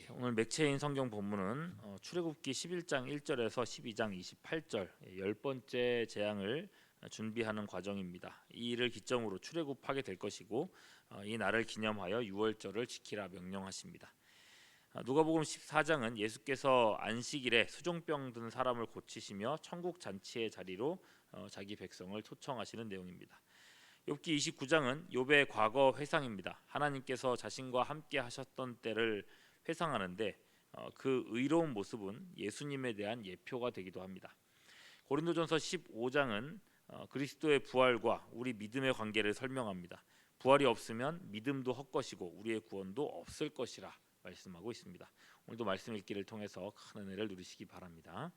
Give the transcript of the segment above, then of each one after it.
오늘 맥체인 성경 본문은 출애굽기 11장 1절에서 12장 28절 10번째 재앙을 준비하는 과정입니다. 이 일을 기점으로 출애굽하게 될 것이고 이 날을 기념하여 유월절을 지키라 명령하십니다. 누가복음 14장은 예수께서 안식일에 수종병 든 사람을 고치시며 천국 잔치의 자리로 자기 백성을 초청하시는 내용입니다. 욥기 29장은 욥의 과거 회상입니다. 하나님께서 자신과 함께 하셨던 때를 회상하는데 그 의로운 모습은 예수님에 대한 예표가 되기도 합니다. 고린도전서 15장은 그리스도의 부활과 우리 믿음의 관계를 설명합니다. 부활이 없으면 믿음도 헛것이고 우리의 구원도 없을 것이라 말씀하고 있습니다. 오늘도 말씀 읽기를 통해서 큰 은혜를 누리시기 바랍니다.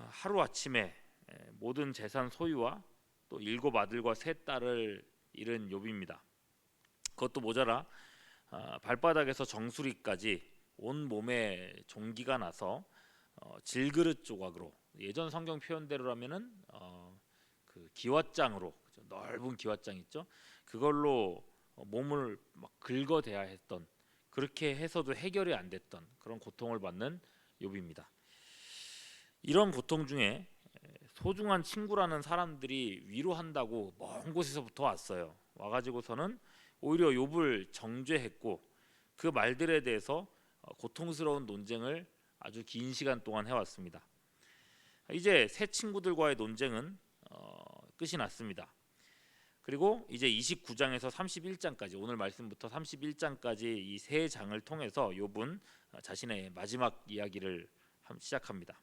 하루아침에 모든 재산 소유와 또 7 아들과 3 딸을 잃은 욥입니다. 그것도 모자라 발바닥에서 정수리까지 온 몸에 종기가 나서 질그릇 조각으로, 예전 성경 표현대로라면은 그 기왓장으로, 넓은 기왓장 있죠? 그걸로 몸을 막 긁어대야 했던, 그렇게 해서도 해결이 안 됐던 그런 고통을 받는 욥입니다. 이런 고통 중에 소중한 친구라는 사람들이 위로한다고 먼 곳에서부터 왔어요. 와가지고서는 오히려 욥을 정죄했고 그 말들에 대해서 고통스러운 논쟁을 아주 긴 시간 동안 해왔습니다. 이제 새 친구들과의 논쟁은 끝이 났습니다. 그리고 이제 29장에서 31장까지, 오늘 말씀부터 31장까지 이 세 장을 통해서 욥은 자신의 마지막 이야기를 시작합니다.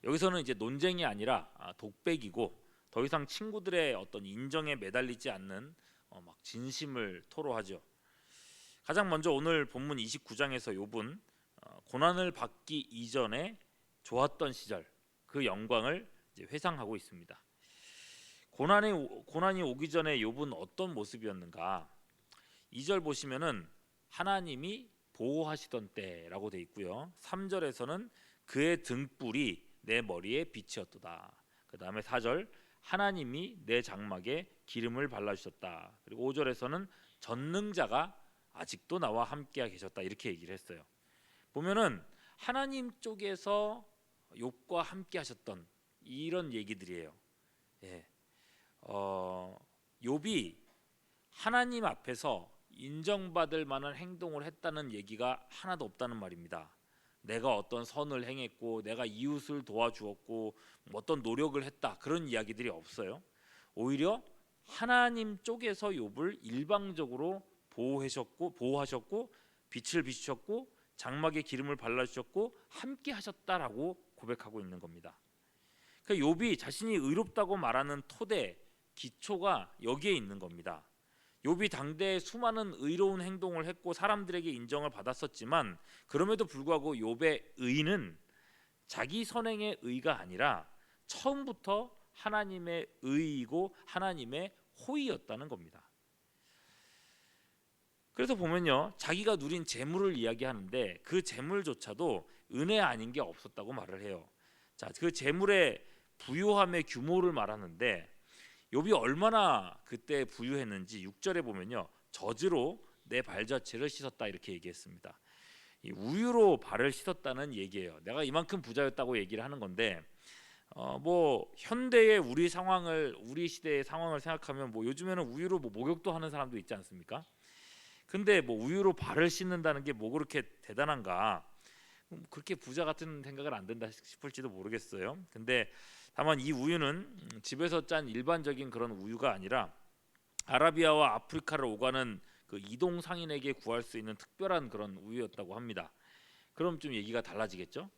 여기서는 이제 논쟁이 아니라 독백이고 더 이상 친구들의 어떤 인정에 매달리지 않는 막 진심을 토로하죠. 가장 먼저 오늘 본문 29장에서 욥은 고난을 받기 이전에 좋았던 시절, 그 영광을 이제 회상하고 있습니다. 고난이 오기 전에 욥은 어떤 모습이었는가? 2절 보시면은 하나님이 보호하시던 때라고 돼 있고요. 3절에서는 그의 등불이 내 머리에 빛이었도다. 그 다음에 4절 하나님이 내 장막에 기름을 발라주셨다. 그리고 5절에서는 전능자가 아직도 나와 함께 계셨다, 이렇게 얘기를 했어요. 보면은 하나님 쪽에서 욥과 함께 하셨던 이런 얘기들이에요. 욥이 하나님 앞에서 인정받을 만한 행동을 했다는 얘기가 하나도 없다는 말입니다. 내가 어떤 선을 행했고 내가 이웃을 도와주었고 어떤 노력을 했다, 그런 이야기들이 없어요. 오히려 하나님 쪽에서 욥을 일방적으로 보호하셨고 빛을 비추셨고 장막에 기름을 발라주셨고 함께 하셨다라고 고백하고 있는 겁니다. 그러니까 욥이 자신이 의롭다고 말하는 토대, 기초가 여기에 있는 겁니다. 욥이 당대에 수많은 의로운 행동을 했고 사람들에게 인정을 받았었지만 그럼에도 불구하고 욥의 의는 자기 선행의 의가 아니라 처음부터 하나님의 의이고 하나님의 호의였다는 겁니다. 그래서 보면요, 자기가 누린 재물을 이야기하는데 그 재물조차도 은혜 아닌 게 없었다고 말을 해요. 자, 그 재물의 부유함의 규모를 말하는데 욥이 얼마나 그때 부유했는지 6절에 보면요, 젖으로 내 발자취를 씻었다, 이렇게 얘기했습니다. 이 우유로 발을 씻었다는 얘기예요. 내가 이만큼 부자였다고 얘기를 하는 건데 뭐 현대의 우리 시대의 상황을 생각하면 뭐 요즘에는 우유로 뭐 목욕도 하는 사람도 있지 않습니까? 근데 뭐 우유로 발을 씻는다는 게 뭐 그렇게 대단한가? 그렇게 부자 같은 생각을 안 든다 싶을지도 모르겠어요. 근데 다만 이 우유는 집에서 짠 일반적인 그런 우유가 아니라 아라비아와 아프리카를 오가는 그 이동 상인에게 구할 수 있는 특별한 그런 우유였다고 합니다. 그럼 좀 얘기가 달라지겠죠?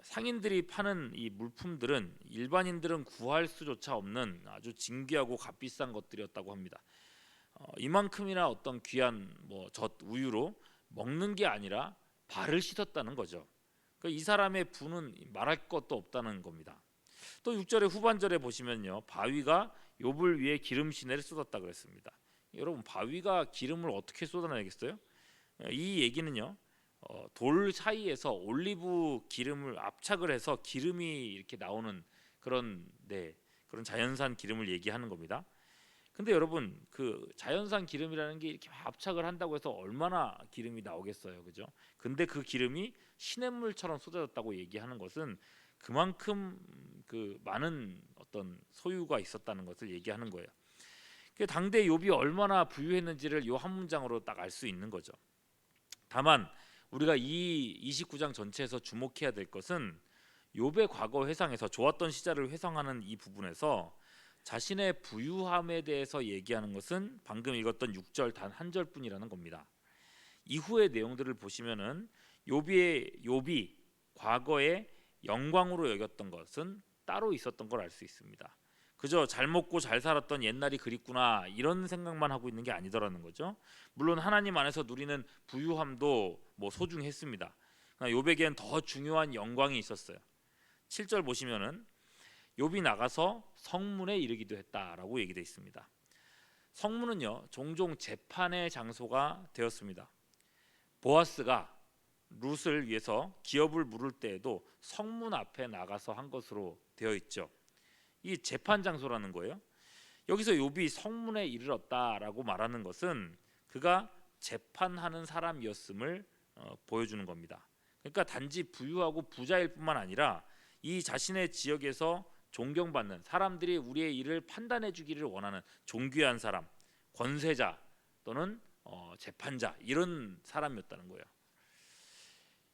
상인들이 파는 이 물품들은 일반인들은 구할 수조차 없는 아주 진귀하고 값비싼 것들이었다고 합니다. 이만큼이나 어떤 귀한 젖 우유로 먹는 게 아니라 발을 씻었다는 거죠. 그러니까 이 사람의 부는 말할 것도 없다는 겁니다. 또 6절의 후반절에 보시면요, 바위가 욥을 위해 기름 시내를 쏟았다 그랬습니다. 여러분, 바위가 기름을 어떻게 쏟아내겠어요? 이 얘기는요, 돌 사이에서 올리브 기름을 압착을 해서 기름이 이렇게 나오는 그런 자연산 기름을 얘기하는 겁니다. 근데 여러분 그 자연산 기름이라는 게 이렇게 압착을 한다고 해서 얼마나 기름이 나오겠어요, 그죠? 근데 그 기름이 시냇물처럼 쏟아졌다고 얘기하는 것은 그만큼 그 많은 어떤 소유가 있었다는 것을 얘기하는 거예요. 그 당대 욥이 얼마나 부유했는지를 이 한 문장으로 딱 알 수 있는 거죠. 다만 우리가 이 29장 전체에서 주목해야 될 것은 욥의 과거 회상에서 좋았던 시절을 회상하는 이 부분에서 자신의 부유함에 대해서 얘기하는 것은 방금 읽었던 6절 단 한 절뿐이라는 겁니다. 이후의 내용들을 보시면은 욥이 과거에 영광으로 여겼던 것은 따로 있었던 걸 알 수 있습니다. 그저 잘 먹고 잘 살았던 옛날이 그립구나 이런 생각만 하고 있는 게 아니더라는 거죠. 물론 하나님 안에서 누리는 부유함도 뭐 소중했습니다. 욥에겐 더 중요한 영광이 있었어요. 7절 보시면은 욥이 나가서 성문에 이르기도 했다라고 얘기되어 있습니다. 성문은요 종종 재판의 장소가 되었습니다. 보아스가 룻을 위해서 기업을 물을 때에도 성문 앞에 나가서 한 것으로 되어 있죠. 이 재판 장소라는 거예요. 여기서 욥이 성문에 이르렀다라고 말하는 것은 그가 재판하는 사람이었음을 보여주는 겁니다. 그러니까 단지 부유하고 부자일 뿐만 아니라 이 자신의 지역에서 존경받는 사람들이 우리의 일을 판단해 주기를 원하는 존귀한 사람, 권세자 또는 재판자 이런 사람이었다는 거예요.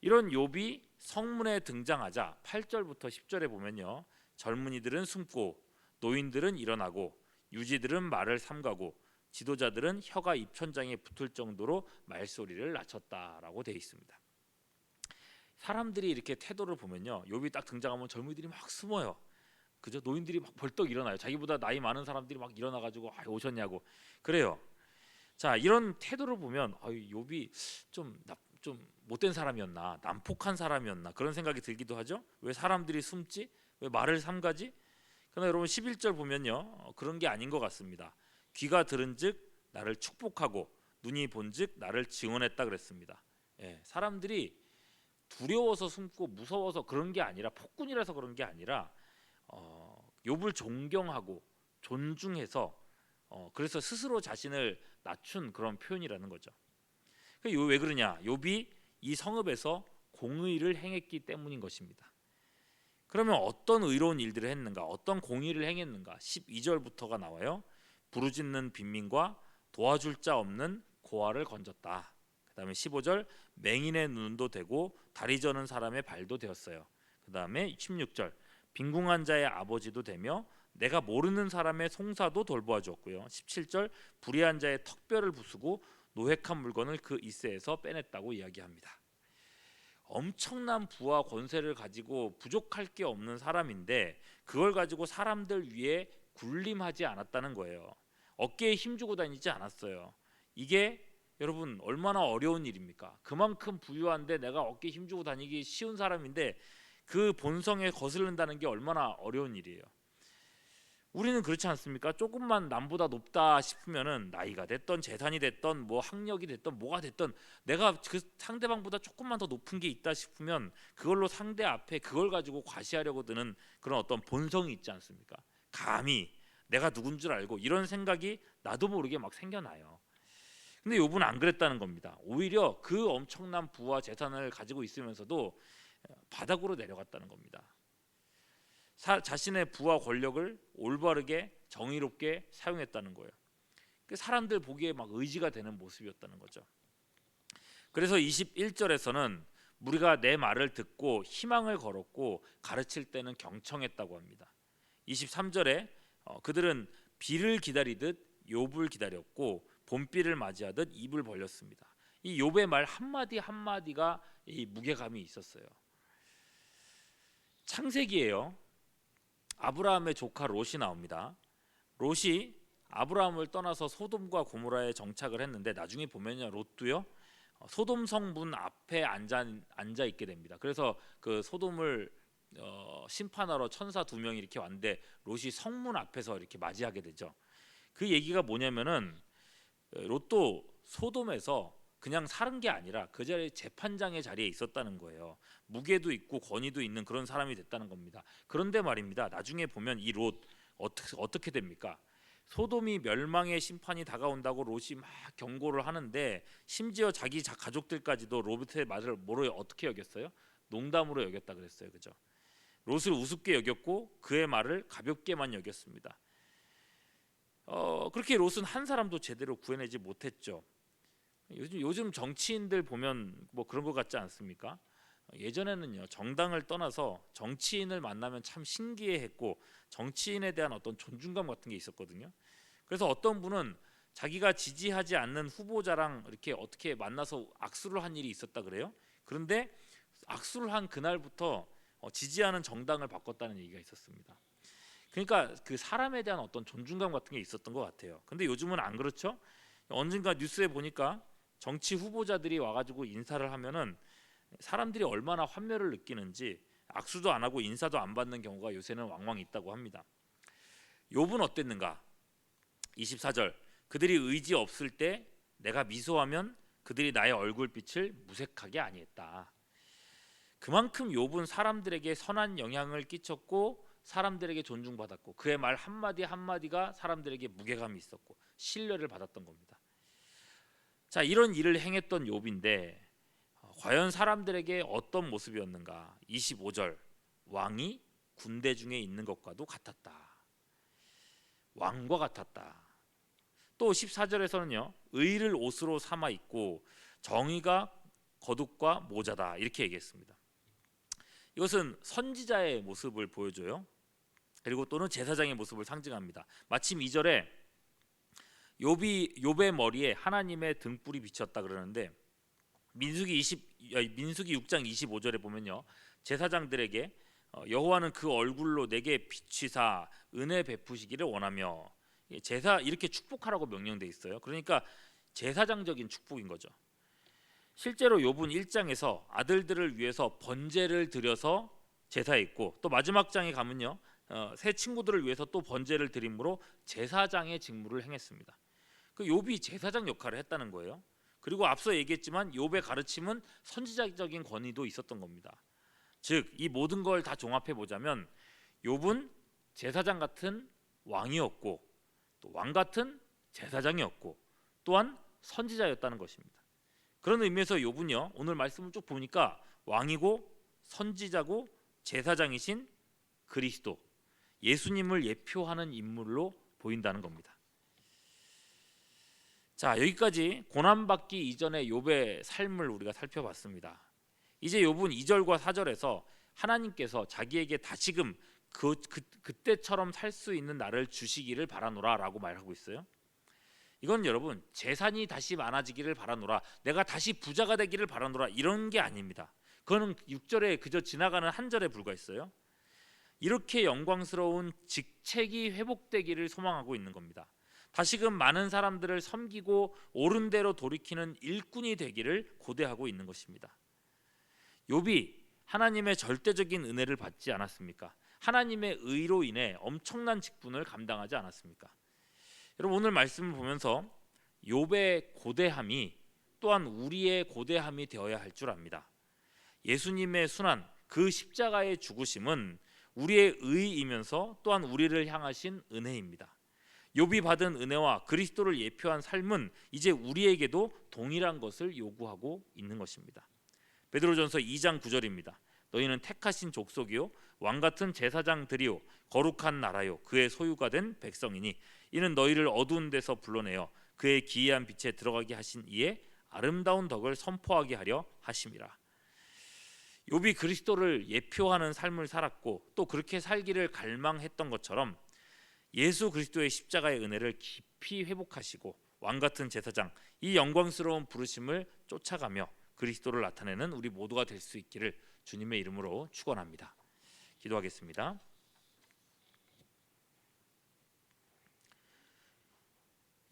이런 욥이 성문에 등장하자 8절부터 10절에 보면요. 젊은이들은 숨고 노인들은 일어나고 유지들은 말을 삼가고 지도자들은 혀가 입천장에 붙을 정도로 말소리를 낮췄다라고 되어 있습니다. 사람들이 이렇게 태도를 보면요. 욥이 딱 등장하면 젊은이들이 막 숨어요. 그죠? 노인들이 막 벌떡 일어나요. 자기보다 나이 많은 사람들이 막 일어나가지고 오셨냐고 그래요. 자 이런 태도를 보면 욥이 좀 못된 사람이었나, 난폭한 사람이었나 그런 생각이 들기도 하죠. 왜 사람들이 숨지? 왜 말을 삼가지? 그러나 여러분 11절 보면요 그런 게 아닌 것 같습니다. 귀가 들은즉 나를 축복하고 눈이 본즉 나를 증언했다 그랬습니다. 사람들이 두려워서 숨고 무서워서 그런 게 아니라 폭군이라서 그런 게 아니라 욥을 존경하고 존중해서 그래서 스스로 자신을 낮춘 그런 표현이라는 거죠. 왜 그러냐? 욥이 이 성읍에서 공의를 행했기 때문인 것입니다. 그러면 어떤 의로운 일들을 했는가? 어떤 공의를 행했는가? 12절부터가 나와요. 부르짖는 빈민과 도와줄 자 없는 고아를 건졌다. 그 다음에 15절 맹인의 눈도 되고 다리 저는 사람의 발도 되었어요. 그 다음에 16절 빈궁한 자의 아버지도 되며 내가 모르는 사람의 송사도 돌보아 주었고요. 17절 불의한 자의 턱뼈를 부수고 노획한 물건을 그 이새에서 빼냈다고 이야기합니다. 엄청난 부와 권세를 가지고 부족할 게 없는 사람인데 그걸 가지고 사람들 위에 군림하지 않았다는 거예요. 어깨에 힘주고 다니지 않았어요. 이게 여러분 얼마나 어려운 일입니까? 그만큼 부유한데 내가 어깨에 힘주고 다니기 쉬운 사람인데 그 본성에 거슬린다는 게 얼마나 어려운 일이에요. 우리는 그렇지 않습니까? 조금만 남보다 높다 싶으면은 나이가 됐던 재산이 됐던 뭐 학력이 됐던 뭐가 됐던 내가 그 상대방보다 조금만 더 높은 게 있다 싶으면 그걸로 상대 앞에 그걸 가지고 과시하려고 드는 그런 어떤 본성이 있지 않습니까? 감히 내가 누군 줄 알고 이런 생각이 나도 모르게 막 생겨나요. 근데 욥은 안 그랬다는 겁니다. 오히려 그 엄청난 부와 재산을 가지고 있으면서도 바닥으로 내려갔다는 겁니다. 자신의 부와 권력을 올바르게 정의롭게 사용했다는 거예요. 사람들 보기에 막 의지가 되는 모습이었다는 거죠. 그래서 21절에서는 우리가 내 말을 듣고 희망을 걸었고 가르칠 때는 경청했다고 합니다. 23절에 그들은 비를 기다리듯 욥을 기다렸고 봄비를 맞이하듯 입을 벌렸습니다. 이 욥의 말 한마디 한마디가 이 무게감이 있었어요. 창세기예요. 아브라함의 조카 롯이 나옵니다. 롯이 아브라함을 떠나서 소돔과 고모라에 정착을 했는데 나중에 보면요 롯도요 소돔 성문 앞에 앉아 있게 됩니다. 그래서 그 소돔을 심판하러 천사 2명이 이렇게 왔는데 롯이 성문 앞에서 이렇게 맞이하게 되죠. 그 얘기가 뭐냐면은 롯도 소돔에서 그냥 사는 게 아니라 그 자리에 재판장의 자리에 있었다는 거예요. 무게도 있고 권위도 있는 그런 사람이 됐다는 겁니다. 그런데 말입니다. 나중에 보면 이 롯 어떻게 됩니까? 소돔이 멸망의 심판이 다가온다고 롯이 막 경고를 하는데 심지어 자기 가족들까지도 롯의 말을 뭐로 어떻게 여겼어요? 농담으로 여겼다 그랬어요. 그죠? 롯을 우습게 여겼고 그의 말을 가볍게만 여겼습니다. 그렇게 롯은 한 사람도 제대로 구해내지 못했죠. 요즘 정치인들 보면 뭐 그런 것 같지 않습니까? 예전에는요, 정당을 떠나서 정치인을 만나면 참 신기해했고 정치인에 대한 어떤 존중감 같은 게 있었거든요. 그래서 어떤 분은 자기가 지지하지 않는 후보자랑 이렇게 어떻게 만나서 악수를 한 일이 있었다 그래요. 그런데 악수를 한 그날부터 지지하는 정당을 바꿨다는 얘기가 있었습니다. 그러니까 그 사람에 대한 어떤 존중감 같은 게 있었던 것 같아요. 근데 요즘은 안 그렇죠? 언젠가 뉴스에 보니까 정치 후보자들이 와가지고 인사를 하면은 사람들이 얼마나 환멸을 느끼는지 악수도 안 하고 인사도 안 받는 경우가 요새는 왕왕 있다고 합니다. 욥은 어땠는가? 24절, 그들이 의지 없을 때 내가 미소하면 그들이 나의 얼굴빛을 무색하게 아니했다. 그만큼 욥은 사람들에게 선한 영향을 끼쳤고 사람들에게 존중받았고 그의 말 한마디 한마디가 사람들에게 무게감이 있었고 신뢰를 받았던 겁니다. 자, 이런 일을 행했던 욥인데 과연 사람들에게 어떤 모습이었는가? 25절, 왕이 군대 중에 있는 것과도 같았다. 왕과 같았다. 또 14절에서는요, 의를 옷으로 삼아 입고 정의가 거둑과 모자다 이렇게 얘기했습니다. 이것은 선지자의 모습을 보여줘요. 그리고 또는 제사장의 모습을 상징합니다. 마침 2절에 욥의 머리에 하나님의 등불이 비쳤다 그러는데 민수기 6장 25절에 보면요, 제사장들에게 여호와는 그 얼굴로 내게 비치사 은혜 베푸시기를 원하며 제사 이렇게 축복하라고 명령돼 있어요. 그러니까 제사장적인 축복인 거죠. 실제로 욥은 1장에서 아들들을 위해서 번제를 드려서 제사했고 또 마지막 장에 가면요, 새 친구들을 위해서 또 번제를 드림으로 제사장의 직무를 행했습니다. 그 욥이 제사장 역할을 했다는 거예요. 그리고 앞서 얘기했지만 욥의 가르침은 선지자적인 권위도 있었던 겁니다. 즉 이 모든 걸 다 종합해 보자면 욥은 제사장 같은 왕이었고 또 왕 같은 제사장이었고 또한 선지자였다는 것입니다. 그런 의미에서 욥은요, 오늘 말씀을 쭉 보니까 왕이고 선지자고 제사장이신 그리스도 예수님을 예표하는 인물로 보인다는 겁니다. 자, 여기까지 고난받기 이전의 욥의 삶을 우리가 살펴봤습니다. 이제 욥은 2절과 4절에서 하나님께서 자기에게 다시금 그때처럼 살 수 있는 나를 주시기를 바라노라 라고 말하고 있어요. 이건 여러분 재산이 다시 많아지기를 바라노라, 내가 다시 부자가 되기를 바라노라 이런 게 아닙니다. 그거는 6절에 그저 지나가는 한 절에 불과했어요. 이렇게 영광스러운 직책이 회복되기를 소망하고 있는 겁니다. 다시금 많은 사람들을 섬기고 옳은 대로 돌이키는 일꾼이 되기를 고대하고 있는 것입니다. 욥이 하나님의 절대적인 은혜를 받지 않았습니까? 하나님의 의로 인해 엄청난 직분을 감당하지 않았습니까? 여러분 오늘 말씀을 보면서 욥의 고대함이 또한 우리의 고대함이 되어야 할 줄 압니다. 예수님의 순환, 그 십자가의 죽으심은 우리의 의이면서 또한 우리를 향하신 은혜입니다. 욥이 받은 은혜와 그리스도를 예표한 삶은 이제 우리에게도 동일한 것을 요구하고 있는 것입니다. 베드로전서 2장 9절입니다. 너희는 택하신 족속이요 왕같은 제사장들이요 거룩한 나라요 그의 소유가 된 백성이니 이는 너희를 어두운 데서 불러내어 그의 기이한 빛에 들어가게 하신 이의 아름다운 덕을 선포하게 하려 하심이라. 욥이 그리스도를 예표하는 삶을 살았고 또 그렇게 살기를 갈망했던 것처럼 예수 그리스도의 십자가의 은혜를 깊이 회복하시고 왕같은 제사장, 이 영광스러운 부르심을 쫓아가며 그리스도를 나타내는 우리 모두가 될 수 있기를 주님의 이름으로 축원합니다. 기도하겠습니다.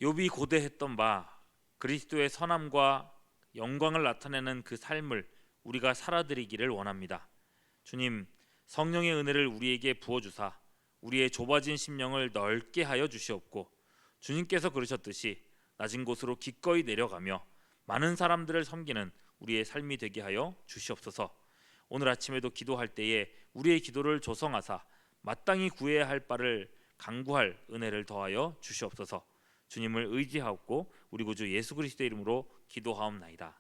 욥이 고대했던 바 그리스도의 선함과 영광을 나타내는 그 삶을 우리가 살아드리기를 원합니다. 주님, 성령의 은혜를 우리에게 부어주사 우리의 좁아진 심령을 넓게 하여 주시옵고 주님께서 그러셨듯이 낮은 곳으로 기꺼이 내려가며 많은 사람들을 섬기는 우리의 삶이 되게 하여 주시옵소서. 오늘 아침에도 기도할 때에 우리의 기도를 조성하사 마땅히 구해야 할 바를 강구할 은혜를 더하여 주시옵소서. 주님을 의지하옵고 우리 구주 예수 그리스도의 이름으로 기도하옵나이다.